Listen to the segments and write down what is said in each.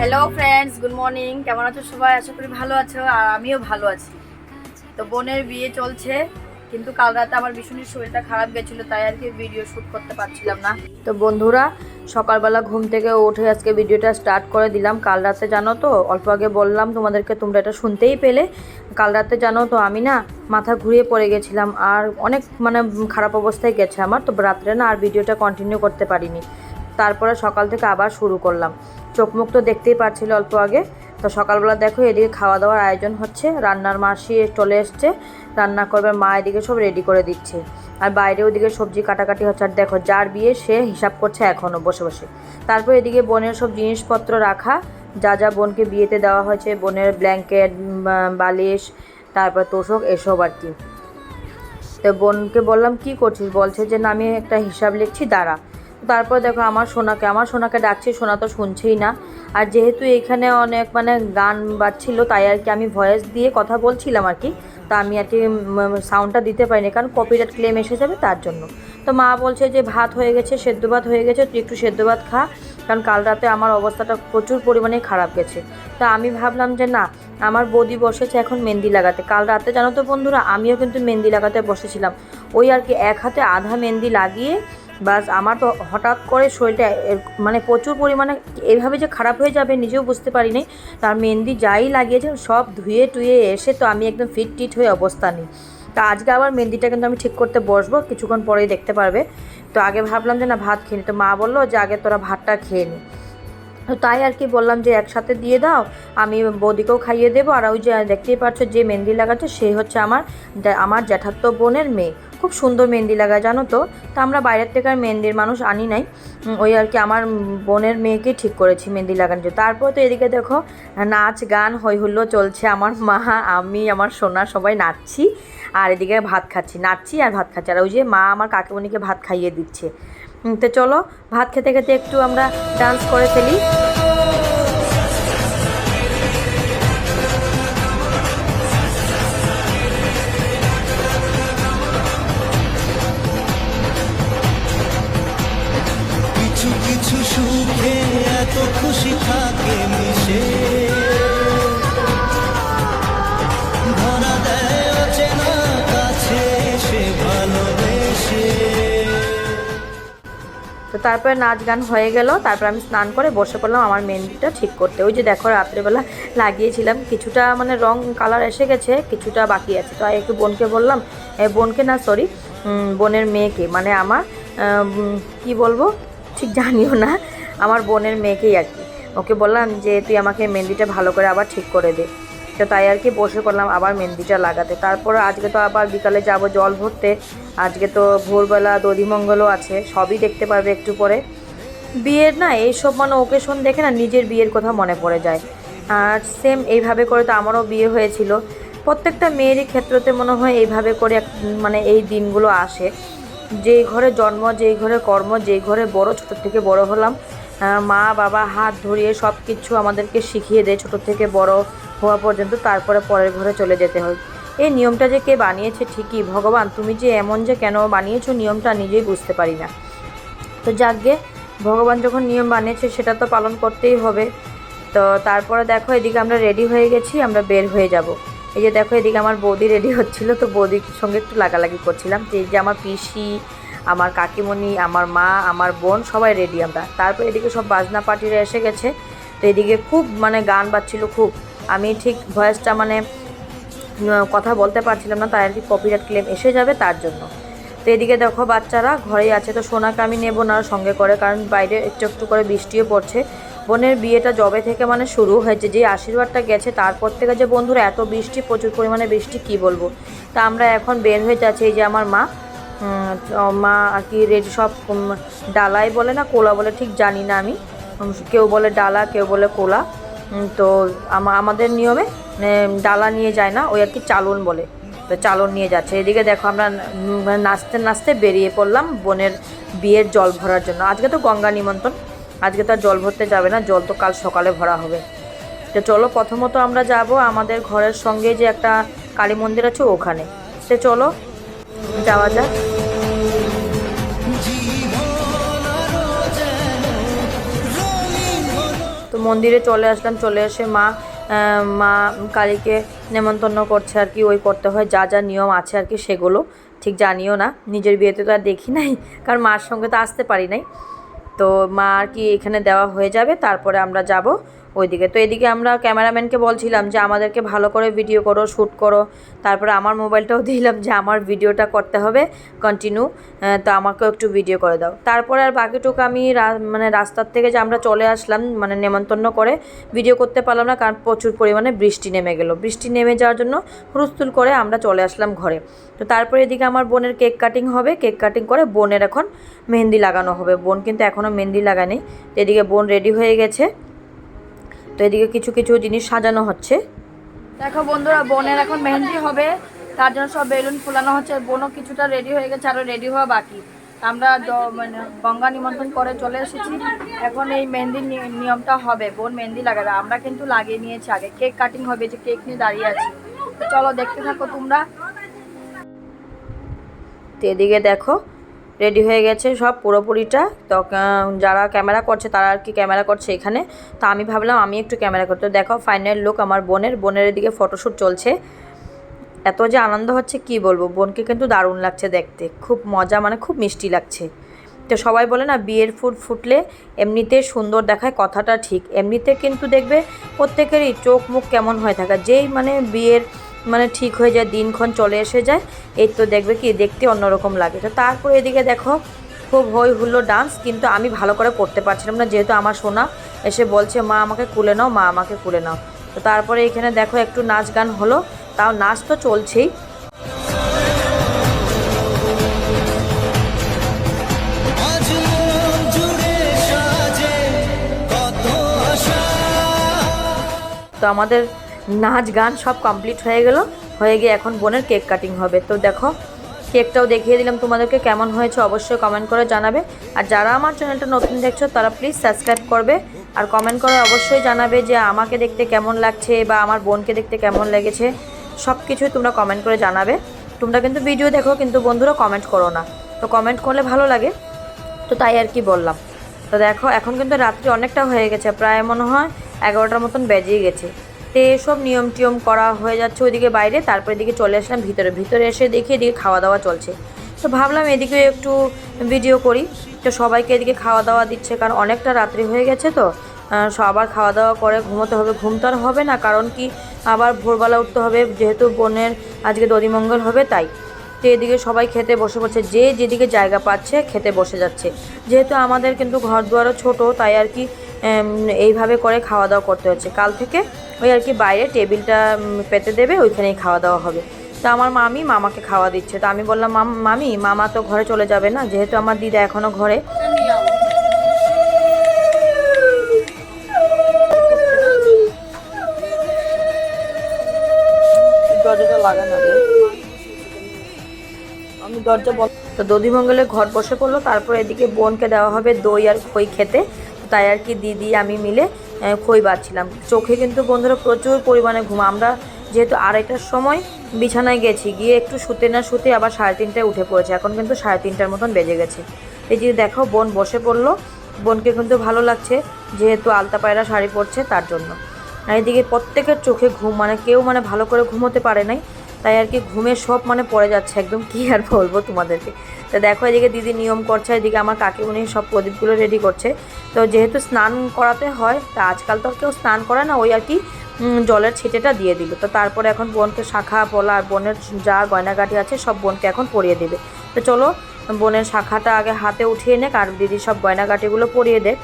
Hello friends, good morning. কেমন আছো সবাই? আশা করি ভালো আছো, আর আমিও ভালো আছি। তো বোনের বিয়ে চলছে, কিন্তু কাল রাতে আমার ভীষণই শরীরটা খারাপ গেছিলো, তাই আর কি ভিডিও শ্যুট করতে পারছিলাম না। তো বন্ধুরা, সকালবেলা ঘুম থেকে উঠে আজকে ভিডিওটা স্টার্ট করে দিলাম। কাল রাতে জানো তো, অল্প আগে বললাম তোমাদেরকে, তোমরা এটা শুনতেই পেলে। কাল রাতে জানো তো আমি না মাথা ঘুরিয়ে পড়ে গেছিলাম, আর অনেক খারাপ অবস্থায় গেছে আমার। তো রাত্রে না আর ভিডিওটা কন্টিনিউ করতে পারিনি। তারপরে সকাল থেকে আবার শুরু করলাম। চোখ মুখ তো দেখতেই পাচ্ছিল অল্প আগে। তো সকালবেলা দেখো এদিকে খাওয়া দাওয়ার আয়োজন হচ্ছে, রান্নার মাসি চলে এসছে, রান্না করবে মা, এদিকে সব রেডি করে দিচ্ছে। আর বাইরে ওদিকে সবজি কাটাকাটি হচ্ছে। আর দেখো যার বিয়ে সে হিসাব করছে এখনও বসে বসে। তারপর এদিকে বোনের সব জিনিসপত্র রাখা, যা যা বোনকে বিয়েতে দেওয়া হয়েছে, বোনের ব্ল্যাঙ্কেট, বালিশ, তারপর তোষক, এসব আর কি। তো বোনকে বললাম কি করছিস, বলছে যে না আমি একটা হিসাব লিখছি, দাঁড়া। তারপর দেখো আমার সোনাকে ডাকছি, সোনা তো শুনছেই না। আর যেহেতু এখানে অনেক গান বাজছিল, তাই আর কি আমি ভয়েস দিয়ে কথা বলছিলাম আর কি। তা আমি আর কি সাউন্ডটা দিতে পারিনি, কারণ কপিরাইট ক্লেম এসে যাবে তার জন্য। তো মা বলছে যে ভাত হয়ে গেছে, সেদ্ধ ভাত হয়ে গেছে, তুই একটু সেদ্ধ ভাত খা, কারণ কাল রাতে আমার অবস্থাটা প্রচুর পরিমাণে খারাপ গেছে। তা আমি ভাবলাম যে না, আমার বৌদি বসেছে এখন মেহেন্দি লাগাতে। কাল রাতে জানো তো বন্ধুরা, আমিও কিন্তু মেহেন্দি লাগাতে বসেছিলাম। ওই আর কি এক হাতে আধা মেহেন্দি লাগিয়ে বাস আমার তো হঠাৎ করে শরীরটা প্রচুর পরিমাণে এইভাবে যে খারাপ হয়ে যাবে নিজেও বুঝতে পারিনি। তার মেহেন্দি যাই লাগিয়েছে সব ধুয়ে টুয়ে এসে তো আমি একদম ফিট টিট হয়ে অবস্থা নেই। তা আজকে আবার মেহেন্দিটা কিন্তু আমি ঠিক করতে বসবো, কিছুক্ষণ পরেই দেখতে পারবে। তো আগে ভাবলাম যে না ভাত খেয়ে নি, তো মা বললো যে আগে তোরা ভাতটা খেয়ে নি। তো তাই আর কি বললাম যে একসাথে দিয়ে দাও, আমি বৌদিকেও খাইয়ে দেবো। আর ওই যে দেখতেই পাচ্ছ যে মেহেন্দি লাগাচ্ছে সে হচ্ছে আমার জ্যাঠাতো বোনের মেয়ে। খুব সুন্দর মেহেন্দি লাগায় জানো তো। তা আমরা বাইরের থেকে আর মেহেন্দির মানুষ আনি নাই, ওই আর কি আমার বোনের মেয়েকে ঠিক করেছি মেহেন্দি লাগানোর জন্য। তারপর তো এদিকে দেখো নাচ গান হই হুল্লো চলছে, আমার মা, আমি, আমার সোনা সবাই নাচছি, আর এদিকে ভাত খাচ্ছি, নাচছি আর ভাত খাচ্ছি। আর ওই যে মা আমার কাকিমণিকে ভাত খাইয়ে দিচ্ছে। তো চলো ভাত খেতে খেতে একটু আমরা ডান্স করে ফেলি। কিছু কিছু সুখে এত খুশি থাকে মিশে, ধরা দেয় অচেনা কাছে সে ভালোবেসে। তো তারপরে নাচ গান হয়ে গেল, তারপর আমি স্নান করে বসে পড়লাম আমার মেহেন্দিটা ঠিক করতে। ওই যে দেখো রাত্রেবেলা লাগিয়েছিলাম, কিছুটা রং কালার এসে গেছে, কিছুটা বাকি আছে। তো একটু বোনকে বললাম, বোনকে না সরি, বোনের মেয়েকে, আমার কি বলবো ঠিক জানিও না, আমার বোনের মেয়েকেই আর কি, ওকে বললাম যে তুই আমাকে মেহেন্দিটা ভালো করে আবার ঠিক করে দে। তো তাই আর কি বসে পড়লাম আবার মেহেন্দিটা লাগাতে। তারপর আজকে তো আবার বিকালে যাব জল ভরতে। আজকে তো ভোরবেলা দধিমঙ্গলও আছে, সবই দেখতে পারবে একটু পরে। বিয়ের না এইসব ওকেশন দেখে না নিজের বিয়ের কথা মনে পড়ে যায়। আর সেম এইভাবে করে তো আমারও বিয়ে হয়েছিল। প্রত্যেকটা মেয়েরই ক্ষেত্রতে মনে হয় এইভাবে করে এই দিনগুলো আসে। যেই ঘরে জন্ম, যেই ঘরে কর্ম, যেই ঘরে বড়, ছোটো থেকে বড় হলাম, মা বাবা হাত ধরিয়ে সব কিছু আমাদেরকে শিখিয়ে দেয় ছোটো থেকে বড় হওয়া পর্যন্ত। তারপরে পরের ঘরে চলে যেতে হয়। এই নিয়মটা যে কে বানিয়েছে ঠিকই, ভগবান তুমি যে এমন যে কেন বানিয়েছো নিয়মটা নিজেই বুঝতে পারি না। তো যাকগে, ভগবান যখন নিয়ম বানিয়েছে সেটা তো পালন করতেই হবে। তো তারপরে দেখো এদিকে আমরা রেডি হয়ে গেছি, আমরা বের হয়ে যাব। এই যে দেখো এদিকে আমার বৌদি রেডি হচ্ছিল, তো বৌদির সঙ্গে একটু লাগালাগি করছিলাম। যে এই যে আমার পিসি, আমার কাকিমণি, আমার মা, আমার বোন সবাই রেডি আমরা। তারপর এদিকে সব বাজনা পার্টিরা এসে গেছে। তো এদিকে খুব গান বাজছিল খুব। আমি ঠিক ভয়েসটা কথা বলতে পারছিলাম না, তাই আর কি কপিরাইট ক্লেম এসে যাবে তার জন্য। তো এদিকে দেখো বাচ্চারা ঘরেই আছে। তো সোনাকে আমি নেবো না সঙ্গে করে, কারণ বাইরে একটু একটু করে বৃষ্টিও পড়ছে। বোনের বিয়েটা জবে থেকে শুরু হয়েছে, যে আশীর্বাদটা গেছে তারপর থেকে যে বন্ধুরা এত বৃষ্টি, প্রচুর পরিমাণে বৃষ্টি কি বলবো। তা আমরা এখন বের হয়ে যাচ্ছি। এই যে আমার মা আর কি রেডি সব, ডালাই বলে না কোলা বলে ঠিক জানি না আমি, কেউ বলে ডালা কেউ বলে কোলা। তো আমাদের নিয়মে ডালা নিয়ে যায় না, ওই আর কি চালন বলে, তো চালন নিয়ে যাচ্ছে। এদিকে দেখো আমরা নাচতে নাচতে বেরিয়ে পড়লাম বোনের বিয়ের জল ভরার জন্য। আজকে তো গঙ্গা নিমন্ত্রণ, আজকে তো আর জল ভরতে যাবে না, জল তো কাল সকালে ভরা হবে। তো চলো প্রথমত আমরা যাব আমাদের ঘরের সঙ্গে যে একটা কালী মন্দির আছে ওখানে। তো চলো যাওয়া যাক। তো মন্দিরে চলে আসলাম, চলে এসে মা কালীকে নেমন্তন্ন করছে আর কি, ওই করতে হয় যা যা নিয়ম আছে আর কি, সেগুলো ঠিক জানিও না, নিজের বিয়েতে তো আর দেখি নাই, কারণ মার সঙ্গে তো আসতে পারি নাই। তো মা আর কি এখানে দেওয়া হয়ে যাবে, তারপরে আমরা যাব ওইদিকে। তো এদিকে আমরা ক্যামেরাম্যানকে বলছিলাম যে আমাদেরকে ভালো করে ভিডিও করো, শ্যুট করো, তারপরে আমার মোবাইলটাও দিলাম যে আমার ভিডিওটা করতে হবে কন্টিনিউ, তো আমাকেও একটু ভিডিও করে দাও। তারপরে আর বাকিটুকু আমি মানে রাস্তার থেকে যে আমরা চলে আসলাম মানে নেমন্তন্ন করে, ভিডিও করতে পারলাম না, কারণ প্রচুর পরিমাণে বৃষ্টি নেমে গেল। বৃষ্টি নেমে যাওয়ার জন্য হুলস্থুল করে আমরা চলে আসলাম ঘরে। তো তারপরে এদিকে আমার বোনের কেক কাটিং হবে, কেক কাটিং করে বোনের এখন মেহেন্দি লাগানো হবে। বোন কিন্তু এখনও মেহেন্দি লাগায়নি। তো এদিকে বোন রেডি হয়ে গেছে, তো এদিকে কিছু কিছু জিনিস সাজানো হচ্ছে। দেখো বন্ধুরা, বোনের এখন মেহেন্দি হবে, তার জন্য সব বেলুন ফুলানো হচ্ছে। বোনও কিছুটা রেডি হয়ে গেছে, আরও রেডি হওয়া বাকি। আমরা মানে গঙ্গা নিমন্ত্রণ করে চলে এসেছি, এখন এই মেহেন্দির নিয়মটা হবে। বোন মেহেন্দি লাগাবে, আমরা কিন্তু লাগিয়ে নিয়েছি আগে। কেক কাটিং হবে, যে কেক নিয়ে দাঁড়িয়ে আছি। তো চলো দেখতে থাকো তোমরা। তো এদিকে দেখো রেডি হয়ে গেছে সব পুরোপুরিটা। তো যারা ক্যামেরা করছে তারা আর কি ক্যামেরা করছে এখানে, তো আমি ভাবলাম আমি একটু ক্যামেরা করতে। দেখো ফাইনাল লুক আমার বোনের এদিকে ফটোশ্যুট চলছে। এত যে আনন্দ হচ্ছে কি বলবো, বোনকে কিন্তু দারুণ লাগছে দেখতে, খুব মজা, মানে খুব মিষ্টি লাগছে। তো সবাই বলে না বিয়ের ফুটলে এমনিতে সুন্দর দেখায়, কথাটা ঠিক। এমনিতে কিন্তু দেখবে প্রত্যেকেরই চোখ মুখ কেমন হয়ে থাকে, যেই মানে বিয়ের মানে ঠিক হয়ে যায়, দিনক্ষণ চলে এসে যায়, এই তো দেখবে কি দেখতে অন্যরকম লাগে। তো তারপরে এদিকে দেখো খুব হই হুল্লো ডান্স, কিন্তু আমি ভালো করে করতে পারছিলাম না, যেহেতু আমার সোনা এসে বলছে মা আমাকে কুলে নাও, মা আমাকে কুলে নাও। তো তারপরে এখানে দেখো একটু নাচ গান হলো, তাও নাচ তো চলছেই। তো আমাদের নাচ গান সব কমপ্লিট হয়ে গিয়ে এখন বোনের কেক কাটিং হবে। তো দেখো কেকটাও দেখিয়ে দিলাম তোমাদেরকে, কেমন হয়েছে অবশ্যই কমেন্ট করে জানাবে। আর যারা আমার চ্যানেলটা নতুন দেখছো তারা প্লিজ সাবস্ক্রাইব করবে, আর কমেন্ট করে অবশ্যই জানাবে যে আমাকে দেখতে কেমন লাগছে বা আমার বোনকে দেখতে কেমন লেগেছে, সব কিছুই তোমরা কমেন্ট করে জানাবে। তোমরা কিন্তু ভিডিও দেখো, কিন্তু বন্ধুরা কমেন্ট করো না, তো কমেন্ট করলে ভালো লাগে, তো তাই আর কি বললাম। তো দেখো এখন কিন্তু রাত্রি অনেকটা হয়ে গেছে, প্রায় মনে হয় 11টার মতন বেজেই গেছে। তো এসব নিয়ম টিয়ম করা হয়ে যাচ্ছে ওইদিকে বাইরে, তারপরে এদিকে চলে আসলাম ভিতরে এসে দেখি এদিকে খাওয়া দাওয়া চলছে। তো ভাবলাম এদিকে একটু ভিডিও করি। তো সবাইকে এদিকে খাওয়া দাওয়া দিচ্ছে, কারণ অনেকটা রাত্রি হয়ে গেছে। তো সবার খাওয়া দাওয়া করে ঘুমোতে হবে, ঘুম তো আর হবে না, কারণ কি আবার ভোরবেলা উঠতে হবে, যেহেতু বোনের আজকে দধিমঙ্গল হবে তাই। তো এদিকে সবাই খেতে বসে পড়ছে, যে যেদিকে জায়গা পাচ্ছে খেতে বসে যাচ্ছে। যেহেতু আমাদের কিন্তু ঘর দুয়ারও ছোটো, তাই আর কি এইভাবে করে খাওয়া দাওয়া করতে হচ্ছে। কাল থেকে ওই আর কি বাইরে টেবিলটা পেতে দেবে, ওইখানেই খাওয়া দাওয়া হবে। তো আমার মামাকে খাওয়া দিচ্ছে। তো আমি বললাম মামা তো ঘরে চলে যাবে না, যেহেতু আমার দিদা এখনও ঘরে। দরজাটা লাগানো রে, আমি দরজা বল। তো দধিমঙ্গলে ঘর বসে পড়লো, তারপর এদিকে বোনকে দেওয়া হবে দই আর খই খেতে। তাই আর কি দিদি আমি মিলে খই বাচ্ছিলাম। চোখে কিন্তু বন্ধুরা প্রচুর পরিমাণে ঘুম। আমরা যেহেতু 2:30টার সময় বিছানায় গেছি, গিয়ে একটু শুতে না শুতে আবার 3:30টায় উঠে পড়েছে, এখন কিন্তু 3:30টার মতন বেজে গেছে। এই যে দেখো বোন বসে পড়লো, বোনকে কিন্তু ভালো লাগছে, যেহেতু আলতা পায়রা শাড়ি পরছে তার জন্য। আর এদিকে প্রত্যেকের চোখে ঘুম, মানে কেউ মানে ভালো করে ঘুমোতে পারে নাই, তাই আর কি ঘুমের সব মানে পড়ে যাচ্ছে একদম, কি আর বলবো তোমাদেরকে। তো দেখো এদিকে দিদি নিয়ম করছে, এদিকে আমার কাকিমুনি সব প্রদীপগুলো রেডি করছে। তো যেহেতু স্নান করাতে হয়, তা আজকাল তো কেউ স্নান করে না, ওই আর কি জলের ছিটেটা দিয়ে দিল। তো তারপরে এখন বোনকে শাখা পলা আর বোনের যা গয়নাগাটি আছে সব বোনকে এখন পরিয়ে দেবে। তো চলো বোনের শাখাটা আগে হাতে উঠিয়ে নে, আর দিদি সব গয়নাগাটিগুলো পরিয়ে দেখ।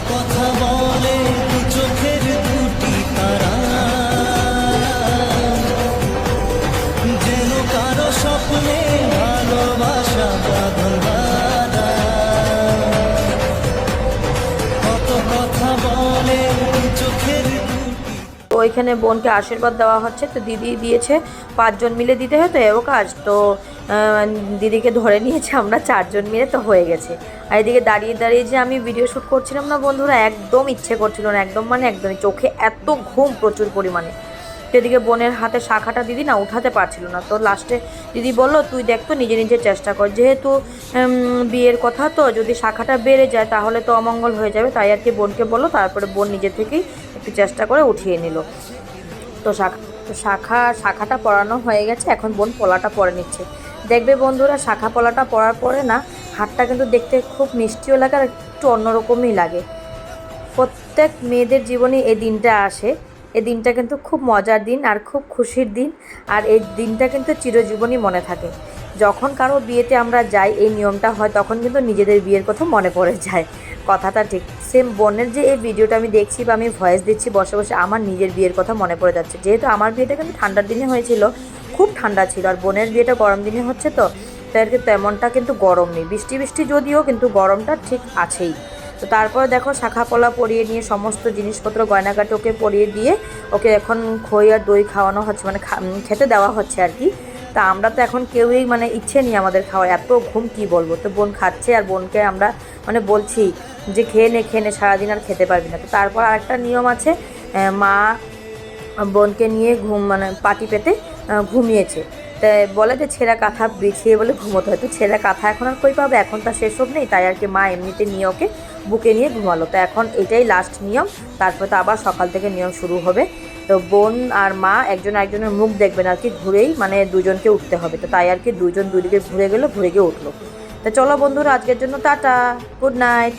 কথা বলে চোখের দুটি তারা, যেন কারো স্বপ্নে ভালোবাসা বাঁধন বাঁধা। কত কথা বলে চোখের দুটি। তো ওইখানে বোনকে আশীর্বাদ দেওয়া হচ্ছে। তো দিদি দিয়েছে 5 জন মিলে দিতে হয়, তো এও কাজ। তো দিদিকে ধরে নিয়েছে আমরা 4 জন মিলে, তো হয়ে গেছে। আর এদিকে দাঁড়িয়ে যে আমি ভিডিও শ্যুট করছিলাম না বন্ধুরা, একদম ইচ্ছে করছিল না, একদম মানে একদমই, চোখে এত ঘুম প্রচুর পরিমাণে। তো এদিকে বোনের হাতে শাখাটা দিদি না উঠাতে পারছিল না, তো লাস্টে দিদি বলল তুই দেখ তো নিজে নিজে চেষ্টা কর, যেহেতু বিয়ের কথা তো যদি শাখাটা বেড়ে যায় তাহলে তো অমঙ্গল হয়ে যাবে, তাই আর কি বোনকে বললো। তারপরে বোন নিজে থেকেই একটু চেষ্টা করে উঠিয়ে নিল। তো শাখাটা পরানো হয়ে গেছে, এখন বোন পলাটা পরে নিচ্ছে। দেখবে বন্ধুরা, শাখা পলাটা পরার পরে না হাতটা কিন্তু দেখতে খুব মিষ্টিও লাগে আর একটু অন্যরকমই লাগে। প্রত্যেক মেয়েদের জীবনে এই দিনটা আসে, এই দিনটা কিন্তু খুব মজার দিন আর খুব খুশির দিন, আর এই দিনটা কিন্তু চিরজীবনই মনে থাকে। যখন কারো বিয়েতে আমরা যাই এই নিয়মটা হয়, তখন কিন্তু নিজেদের বিয়ের কথা মনে পড়ে যায়। কথাটা ঠিক। সেম বোনের যে এই ভিডিওটা আমি দেখছি বা আমি ভয়েস দিচ্ছি বসে বসে, আমার নিজের বিয়ের কথা মনে পড়ে যাচ্ছে। যেহেতু আমার বিয়েটা কিন্তু ঠান্ডার দিনে হয়েছিল, খুব ঠান্ডা ছিল, আর বোনের বিয়েটা গরম দিনে হচ্ছে, তো তাই আর কি তেমনটা কিন্তু গরম নেই, বৃষ্টি বৃষ্টি যদিও, কিন্তু গরমটা ঠিক আছেই। তো তারপর দেখো শাখা পলা পরিয়ে নিয়ে সমস্ত জিনিসপত্র গয়নাগাটি ওকে পরিয়ে দিয়ে ওকে এখন খই আর দই খাওয়ানো হচ্ছে, মানে খেতে দেওয়া হচ্ছে আর কি। তা আমরা তো এখন কেউই মানে ইচ্ছে নেই আমাদের খাওয়ার, এত ঘুম কি বলবো। তো বোন খাচ্ছে আর বোনকে আমরা মানে বলছি যে খেয়ে নে সারাদিন আর খেতে পারবি না। তো তারপর আরেকটা নিয়ম আছে, মা বোনকে নিয়ে মানে পাটি পেতে ঘুমিয়েছে। তাই বলে যে ছেঁড়া কাঁথা বিছিয়ে বলে ঘুমোতে হয়, তো ছেঁড়া কাঁথা এখন আর কই পাবে, এখন তার সেসব নেই, তাই আর কি মা এমনিতে নিয়ে ওকে বুকে নিয়ে ঘুমালো। তো এখন এটাই লাস্ট নিয়ম, তারপর তো আবার সকাল থেকে নিয়ম শুরু হবে। তো বোন আর মা একজন একজনের মুখ দেখবেন আর কি, ঘুরেই মানে দুজনকে উঠতে হবে। তো তাই আর কি দুজন দুদিকে ঘুরে গিয়ে উঠলো। তো চলো বন্ধুরা, আজকের জন্য টাটা, গুড নাইট।